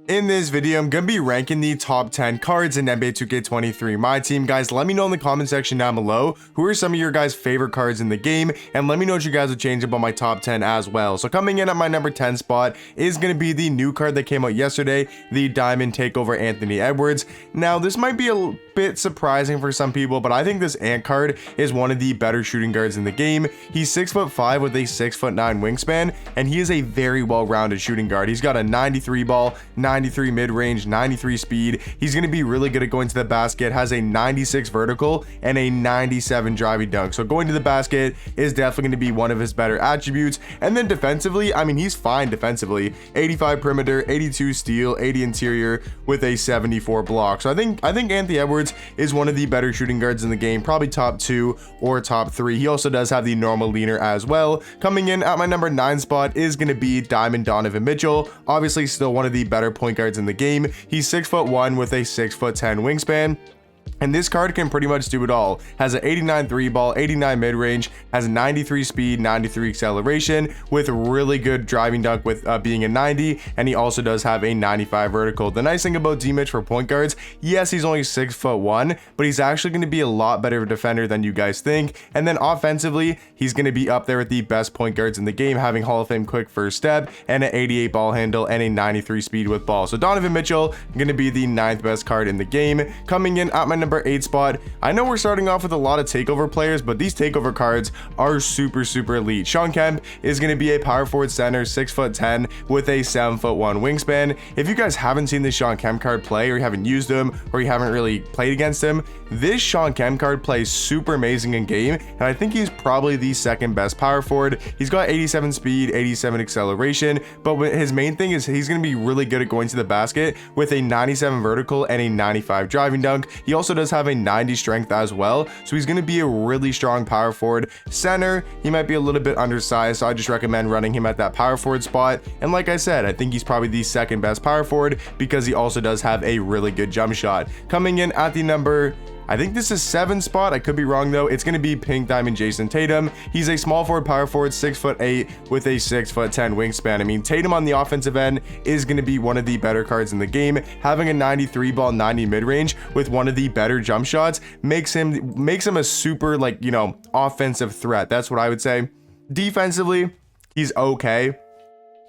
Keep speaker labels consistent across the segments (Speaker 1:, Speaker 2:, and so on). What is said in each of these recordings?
Speaker 1: In this video, I'm going to be ranking the top 10 cards in NBA 2K23 My Team. Guys, let me know in the comment section down below who are some of your guys' favorite cards in the game, and let me know what you guys would change up on my top 10 as well. So coming in at my number 10 spot is going to be the new card that came out yesterday, the Diamond Takeover Anthony Edwards. Now, this might be a bit surprising for some people, but I think this Ant card is one of the better shooting guards in the game. He's 6'5" with a 6'9" wingspan, and he is a very well-rounded shooting guard. He's got a 93 ball, 93 mid-range, 93 speed. He's going to be really good at going to the basket, has a 96 vertical and a 97 driving dunk. So going to the basket is definitely going to be one of his better attributes. And then defensively, I mean, he's fine defensively. 85 perimeter, 82 steal, 80 interior with a 74 block. So I think Anthony Edwards is one of the better shooting guards in the game, probably top 2 or top 3. He also does have the normal leaner as well. Coming in at my number 9 spot is going to be Diamond Donovan Mitchell. Obviously still one of the better point guards in the game. He's 6'1" with a 6'10" wingspan. And this card can pretty much do it all. Has an 89 3 ball, 89 mid-range, has 93 speed, 93 acceleration, with really good driving dunk with being a 90, and he also does have a 95 vertical. The nice thing about D-Mitch for point guards, yes, he's only 6'1", but he's actually going to be a lot better of a defender than you guys think. And then offensively, he's going to be up there with the best point guards in the game, having Hall of Fame quick first step, and an 88 ball handle, and a 93 speed with ball. So Donovan Mitchell going to be the 9th best card in the game. Coming in at my number 8 spot, I know we're starting off with a lot of takeover players, but these takeover cards are super elite. Kemp is going to be a power forward center, 6'10" with a 7'1" wingspan. If you guys haven't seen this Kemp card play, or you haven't used him, or you haven't really played against him, this Kemp card plays super amazing in game, and I think he's probably the 2nd best power forward. He's got 87 speed, 87 acceleration, but his main thing is he's going to be really good at going to the basket with a 97 vertical and a 95 driving dunk. He also does have a 90 strength as well, so he's going to be a really strong power forward. Center, he might be a little bit undersized, so I just recommend running him at that power forward spot. And like I said, I think he's probably the 2nd best power forward because he also does have a really good jump shot. Coming in at the number, I think this is 7 spot. I could be wrong though. It's going to be Pink Diamond Jayson Tatum. He's a small forward, power forward, 6'8" with a 6'10" wingspan. I mean, Tatum on the offensive end is going to be one of the better cards in the game. Having a 93 ball, 90 mid range with one of the better jump shots makes him a super, like, you know, offensive threat. That's what I would say. Defensively, he's okay.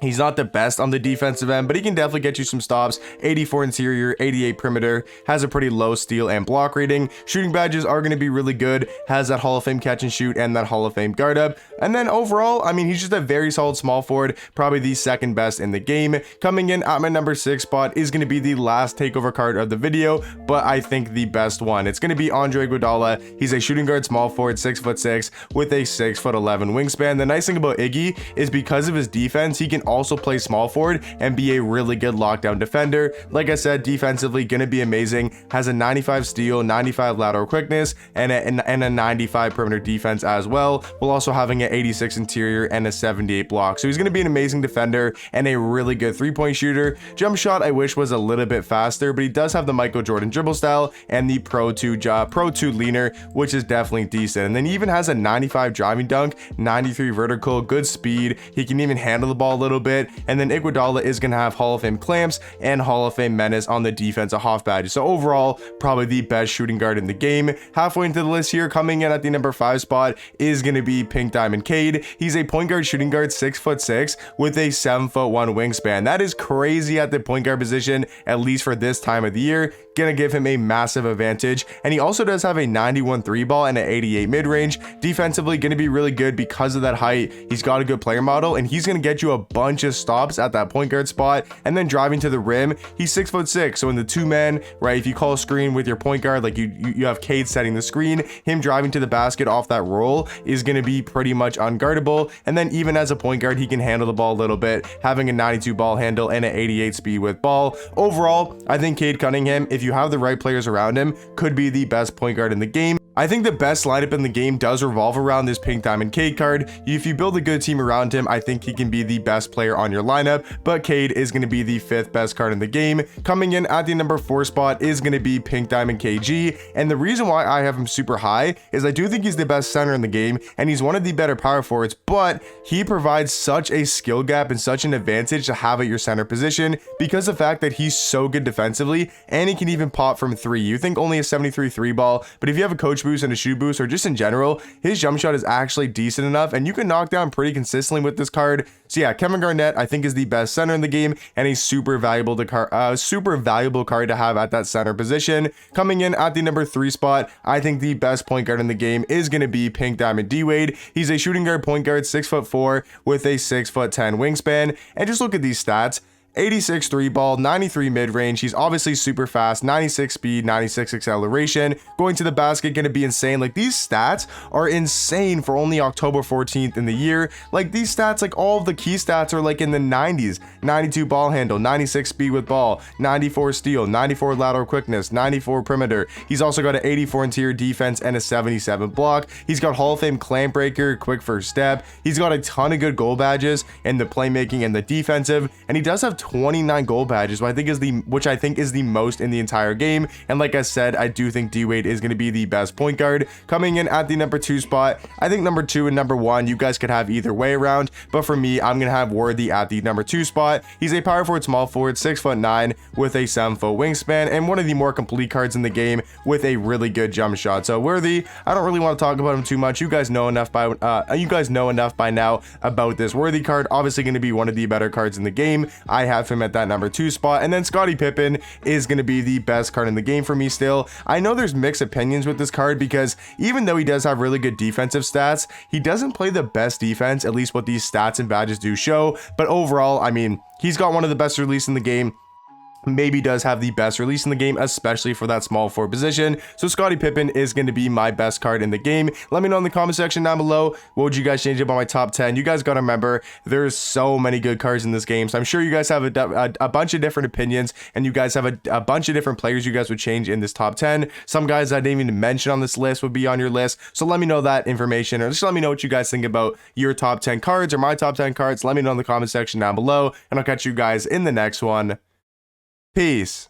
Speaker 1: He's not the best on the defensive end, but he can definitely get you some stops. 84 interior, 88 perimeter, has a pretty low steal and block rating. Shooting badges are going to be really good, has that Hall of Fame catch and shoot and that Hall of Fame guard up. And then overall, I mean, he's just a very solid small forward, probably the 2nd best in the game. Coming in at my number 6 spot is going to be the last takeover card of the video, but I think the best one. It's going to be Iguodala. He's a shooting guard small forward, 6'6" with a 6'11" wingspan. The nice thing about Iggy is because of his defense, he can also play small forward and be a really good lockdown defender. Like I said, defensively gonna be amazing. Has a 95 steal, 95 lateral quickness, and a 95 perimeter defense as well, while also having an 86 interior and a 78 block. So he's gonna be an amazing defender and a really good 3-point shooter. Jump shot I wish was a little bit faster, but he does have the Michael Jordan dribble style and the Pro 2 leaner, which is definitely decent. And then he even has a 95 driving dunk, 93 vertical, good speed. He can even handle the ball a little bit. And then Iguodala is going to have Hall of Fame clamps and Hall of Fame menace on the defensive half badge. So overall, probably the best shooting guard in the game. Halfway into the list here, coming in at the number 5 spot is going to be Pink Diamond Cade. He's a point guard shooting guard, 6'6" with a 7'1" wingspan. That is crazy at the point guard position, at least for this time of the year. Gonna give him a massive advantage. And he also does have a 91 3 ball and an 88 mid-range. Defensively gonna be really good because of that height. He's got a good player model, and he's gonna get you a bunch of stops at that point guard spot. And then driving to the rim, he's 6'6", so in the 2-man, right, if you call a screen with your point guard, like you have Cade setting the screen, him driving to the basket off that roll is gonna be pretty much unguardable. And then even as a point guard, he can handle the ball a little bit, having a 92 ball handle and an 88 speed with ball. Overall, I think Cade Cunningham, if you have the right players around him, could be the best point guard in the game. I think the best lineup in the game does revolve around this Pink Diamond Cade card. If you build a good team around him, I think he can be the best player on your lineup, but Cade is going to be the 5th best card in the game. Coming in at the number 4 spot is going to be Pink Diamond KG, and the reason why I have him super high is I do think he's the best center in the game, and he's one of the better power forwards, but he provides such a skill gap and such an advantage to have at your center position because of the fact that he's so good defensively, and he can even pop from 3. You think only a 73 3 ball, but if you have a coach boost and a shoot boost, or just in general, his jump shot is actually decent enough, and you can knock down pretty consistently with this card. So yeah, Kevin Garnett I think is the best center in the game, and a super valuable card to have at that center position. Coming in at the number 3 spot, I think the best point guard in the game is going to be Pink Diamond D-Wade. He's a shooting guard point guard, 6'4", with a 6'10" wingspan, and just look at these stats. 86 3 ball, 93 mid-range. He's obviously super fast, 96 speed, 96 acceleration. Going to the basket, going to be insane. Like, these stats are insane for only October 14th in the year. Like, these stats, like all of the key stats are like in the 90s. 92 ball handle, 96 speed with ball, 94 steal, 94 lateral quickness, 94 perimeter. He's also got an 84 interior defense and a 77 block. He's got Hall of Fame clamp breaker, quick first step. He's got a ton of good goal badges in the playmaking and the defensive, and he does have 29 gold badges, which I think is the most in the entire game. And like I said, I do think D-Wade is going to be the best point guard. Coming in at the number 2 spot, I think number 2 and number 1 you guys could have either way around, but for me, I'm going to have Worthy at the number 2 spot. He's a power forward, small forward, 6'9", with a 7-foot wingspan, and one of the more complete cards in the game with a really good jump shot. So Worthy, I don't really want to talk about him too much. You guys know enough by now about this Worthy card. Obviously going to be one of the better cards in the game. I have him at that number 2 spot, and then Scottie Pippen is going to be the best card in the game for me still. I know there's mixed opinions with this card because even though he does have really good defensive stats, he doesn't play the best defense, at least what these stats and badges do show. But overall, I mean, he's got one of the best release in the game. Maybe does have the best release in the game, especially for that small forward position. So Scottie Pippen is going to be my best card in the game. Let me know in the comment section down below, what would you guys change up on my top 10? You guys got to remember, there's so many good cards in this game, so I'm sure you guys have a bunch of different opinions, and you guys have a bunch of different players you guys would change in this top 10. Some guys I didn't even mention on this list would be on your list, so let me know that information, or just let me know what you guys think about your top 10 cards or my top 10 cards. Let me know in the comment section down below, and I'll catch you guys in the next one. Peace.